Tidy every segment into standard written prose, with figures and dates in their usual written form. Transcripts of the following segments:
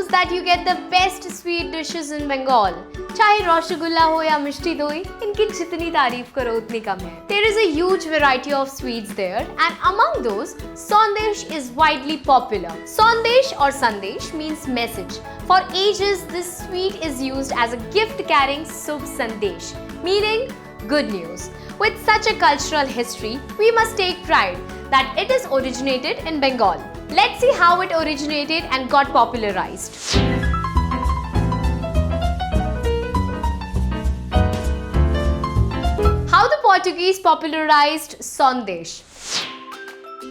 knows that you get the best sweet dishes in Bengal. Chahe Roshogulla ho ya Misti Doi, inki jitni taarif karo utni kam hai. There is a huge variety of sweets there, and among those, Sandesh is widely popular. Sondesh or Sandesh means message. For ages, this sweet is used as a gift-carrying shubh Sandesh, meaning good news. With such a cultural history, we must take pride that it is originated in Bengal. Let's see how it originated and got popularized. How the Portuguese popularized Sandesh.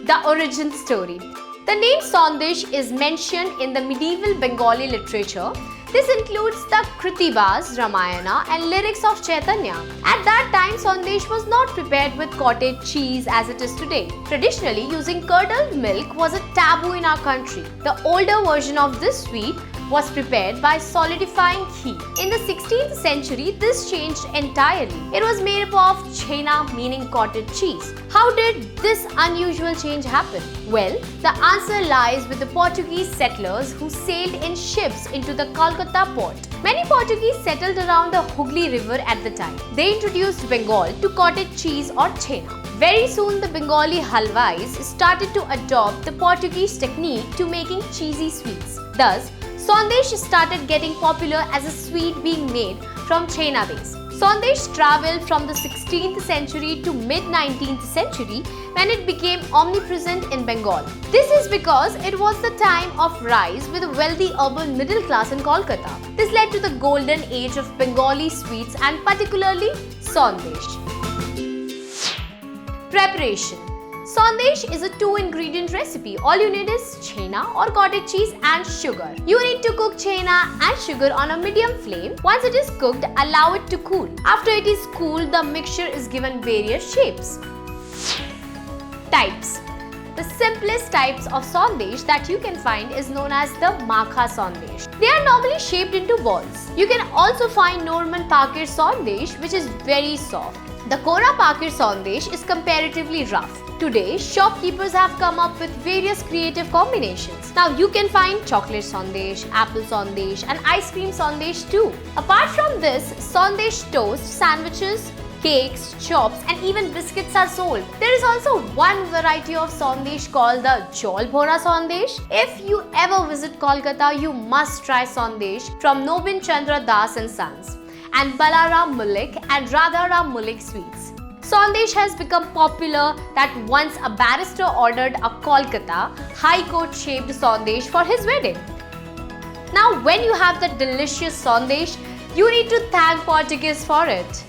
The origin story. The name Sandesh is mentioned in the medieval Bengali literature. This includes the Kritibas, Ramayana and lyrics of Chaitanya. At that time, Sandesh was not prepared with cottage cheese as it is today. Traditionally, using curdled milk was a taboo in our country. The older version of this sweet was prepared by solidifying ghee. In the 16th century, this changed entirely. It was made up of chena, meaning cottage cheese. How did this unusual change happen? Well, the answer lies with the Portuguese settlers who sailed in ships into the Kolkata port. Many Portuguese settled around the Hooghly River at the time. They introduced Bengal to cottage cheese or chena. Very soon, the Bengali halwais started to adopt the Portuguese technique to making cheesy sweets. Thus, Sandesh started getting popular as a sweet being made from chena base. Sandesh travelled from the 16th century to mid-19th century when it became omnipresent in Bengal. This is because it was the time of rise with a wealthy urban middle class in Kolkata. This led to the golden age of Bengali sweets and particularly Sandesh. Preparation. Sandesh is a 2-ingredient recipe. All you need is chena or cottage cheese and sugar. You need to cook chena and sugar on a medium flame. Once it is cooked, allow it to cool. After it is cooled, the mixture is given various shapes. Types. The simplest types of Sandesh that you can find is known as the Makha Sandesh. They are normally shaped into balls. You can also find Norman Pakir Sandesh, which is very soft. The Kora Pakir Sandesh is comparatively rough. Today, shopkeepers have come up with various creative combinations. Now you can find chocolate Sandesh, apple Sandesh and ice cream Sandesh too. Apart from this, Sandesh toast, sandwiches, cakes, chops and even biscuits are sold. There is also one variety of Sandesh called the Jol Bhora Sandesh. If you ever visit Kolkata, you must try Sandesh from Nobin Chandra Das and Sons and Balaram Mullik and Radharam Mullik sweets. Sandesh has become popular that once a barrister ordered a Kolkata High Court shaped Sandesh for his wedding. Now when you have the delicious Sandesh, you need to thank Portuguese for it.